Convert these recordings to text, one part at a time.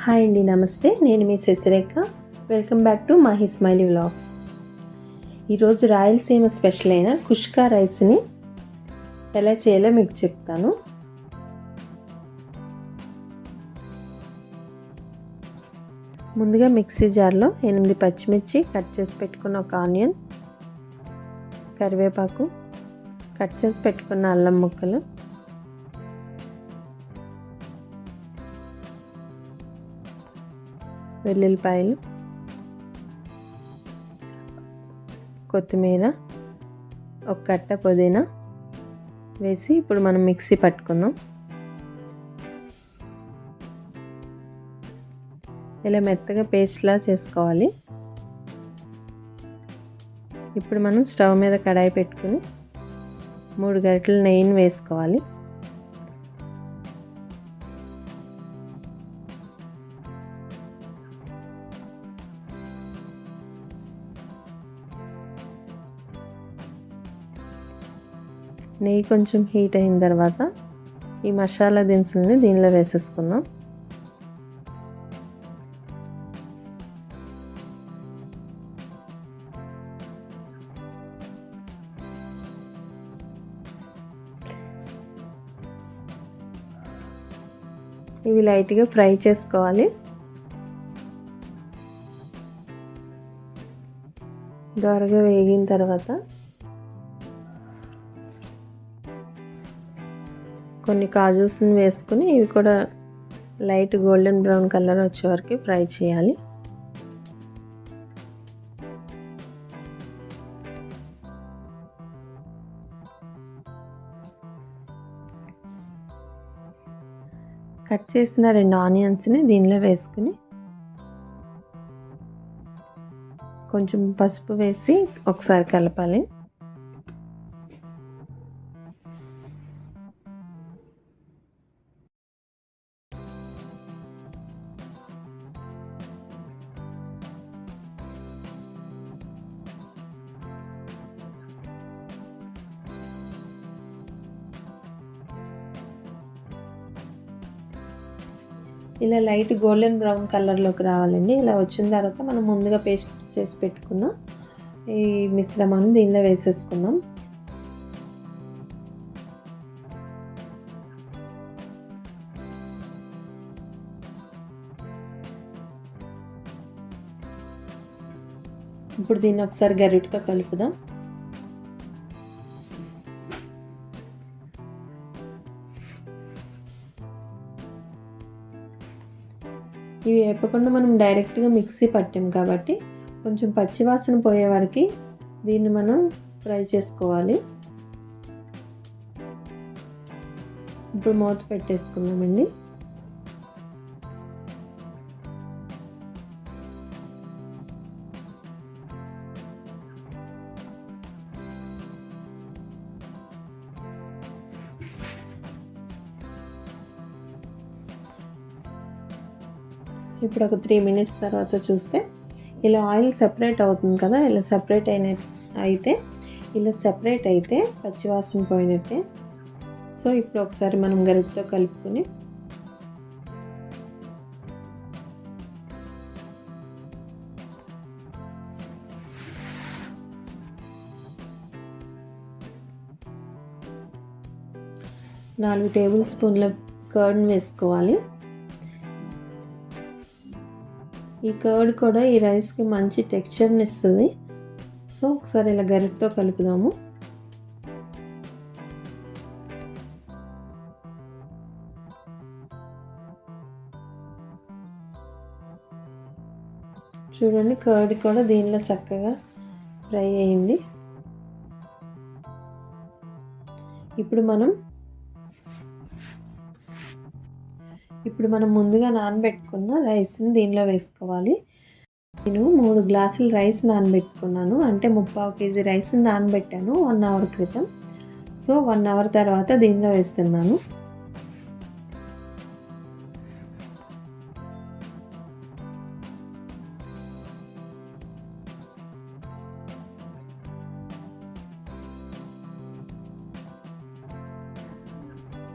Hi అండి, నమస్తే. నేను మీ Shashirekha. Welcome back to Mahi smiley vlogs. ఈరోజు రాయలసీమ స్పెషల్ అయిన కుష్కా రైస్ని ఎలా చేయాలో మీకు చెప్తాను. ముందుగా మిక్సీ జార్లో 8 పచ్చిమిర్చి, కట్ చేసి పెట్టుకున్న ఒక ఆనియన్, కరివేపాకు, కట్ చేసి పెట్టుకున్న అల్లం ముక్కలు, వెల్లుల్లిపాయలు, కొత్తిమీర, ఒక కట్ట పుదీనా వేసి ఇప్పుడు మనం మిక్సీ పట్టుకుందాం. ఇలా మెత్తగా పేస్ట్లా చేసుకోవాలి. ఇప్పుడు మనం స్టవ్ మీద కడాయి పెట్టుకుని 3 గరిటెల నెయ్యిని వేసుకోవాలి. నెయ్యి కొంచెం హీట్ అయిన తర్వాత ఈ మసాలా దినుసుల్ని దీనిలో వేసేసుకుందాం. ఇవి లైట్గా ఫ్రై చేసుకోవాలి. దోరగా వేగిన తర్వాత కొన్ని కాజూస్ని వేసుకుని ఇవి కూడా లైట్ గోల్డెన్ బ్రౌన్ కలర్ వచ్చే వరకు ఫ్రై చేయాలి. కట్ చేసిన 2 ఆనియన్స్ని దీనిలో వేసుకుని కొంచెం పసుపు వేసి ఒకసారి కలపాలి. ఇలా లైట్ గోల్డెన్ బ్రౌన్ కలర్లోకి రావాలండి. ఇలా వచ్చిన తర్వాత మనం ముందుగా పేస్ట్ చేసి పెట్టుకున్న ఈ మిశ్రమాన్ని దీనిలో వేసేసుకుందాం. ఇప్పుడు దీన్ని ఒకసారి గరిటెతో కలుపుదాం. ఇవి వేపకుండా మనం డైరెక్ట్గా మిక్సీ పట్టాం కాబట్టి కొంచెం పచ్చివాసన పోయే వరకు దీన్ని మనం ఫ్రై చేసుకోవాలి. ఇప్పుడు మూత పెట్టేసుకుందామండి. ఇప్పుడు ఒక 3 మినిట్స్ తర్వాత చూస్తే ఇలా ఆయిల్ సెపరేట్ అవుతుంది కదా. ఇలా సెపరేట్ అయితే పచ్చివాసన పోయినట్టే. సో ఇప్పుడు ఒకసారి మనం గరిటెతో కలుపుకొని నాలుగు టేబుల్ స్పూన్ల కర్డ్ని వేసుకోవాలి. ఈ కర్డ్ కూడా ఈ రైస్కి మంచి టెక్స్చర్ని ఇస్తుంది. సో ఒకసారి ఇలా గరిటెతో కలుపుదాము. చూడండి, కర్డ్ కూడా దీనిలో చక్కగా ఫ్రై అయింది. ఇప్పుడు మనం ముందుగా నానబెట్టుకున్న రైస్ని దీనిలో వేసుకోవాలి. నేను 3 గ్లాసుల రైస్ నానబెట్టుకున్నాను. అంటే 3/4 కేజీ రైస్ని నానబెట్టాను 1 అవర్ క్రితం. సో 1 అవర్ తర్వాత దీనిలో వేస్తున్నాను.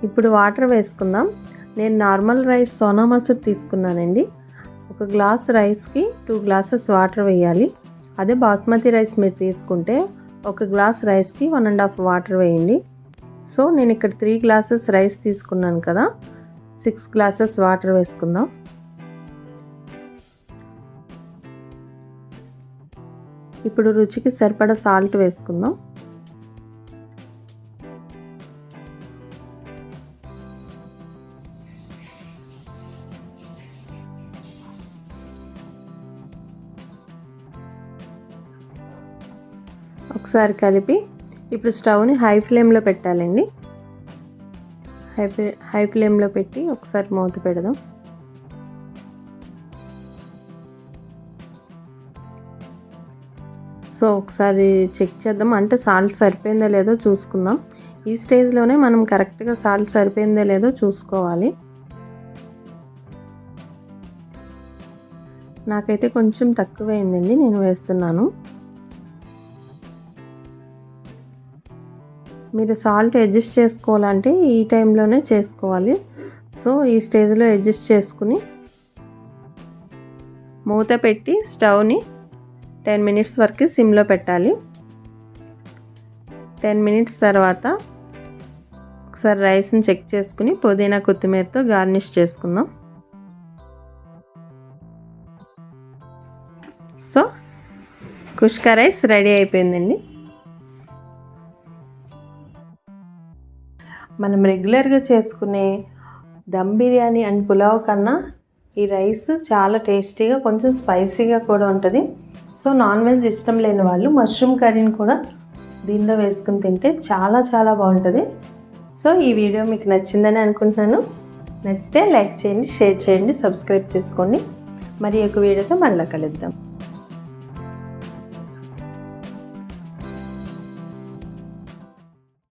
ఇప్పుడు వాటర్ వేసుకుందాం. నేను నార్మల్ రైస్ సోనా మసూర్ తీసుకున్నానండి. ఒక గ్లాస్ రైస్కి 2 గ్లాసెస్ వాటర్ వేయాలి. అదే బాస్మతి రైస్ మీరు తీసుకుంటే ఒక గ్లాస్ రైస్కి 1.5 వాటర్ వేయండి. సో నేను ఇక్కడ 3 గ్లాసెస్ రైస్ తీసుకున్నాను కదా, 6 గ్లాసెస్ వాటర్ వేసుకుందాం. ఇప్పుడు రుచికి సరిపడా సాల్ట్ వేసుకుందాం. ఒకసారి కలిపి ఇప్పుడు స్టవ్ని హై ఫ్లేమ్లో పెట్టాలండి. హై ఫ్లేమ్లో పెట్టి ఒకసారి మూత పెడదాం. సో ఒకసారి చెక్ చేద్దాం, అంటే సాల్ట్ సరిపోయిందో లేదో చూసుకుందాం. ఈ స్టేజ్లోనే మనం కరెక్ట్గా సాల్ట్ సరిపోయిందో లేదో చూసుకోవాలి. నాకైతే కొంచెం తక్కువైందండి, నేను వేస్తున్నాను. మీరు సాల్ట్ అడ్జస్ట్ చేసుకోవాలంటే ఈ టైంలోనే చేసుకోవాలి. సో ఈ స్టేజ్లో అడ్జస్ట్ చేసుకుని మూత పెట్టి స్టవ్ని 10 మినిట్స్ వరకు సిమ్లో పెట్టాలి. 10 మినిట్స్ తర్వాత ఒకసారి రైస్ని చెక్ చేసుకుని పుదీనా కొత్తిమీరతో గార్నిష్ చేసుకుందాం. సో కుష్కా రైస్ రెడీ అయిపోయిందండి. మనం రెగ్యులర్గా చేసుకునే దమ్ బిర్యానీ అండ్ పులావ్ కన్నా ఈ రైస్ చాలా టేస్టీగా, కొంచెం స్పైసీగా కూడా ఉంటుంది. సో నాన్ వెజ్ ఇష్టం లేని వాళ్ళు మష్రూమ్ కర్రీని కూడా దీనిలో వేసుకుని తింటే చాలా చాలా బాగుంటుంది. సో ఈ వీడియో మీకు నచ్చిందని అనుకుంటున్నాను. నచ్చితే లైక్ చేయండి, షేర్ చేయండి, సబ్స్క్రైబ్ చేసుకోండి. మరి ఒక వీడియోతో మళ్ళీ కలుద్దాం.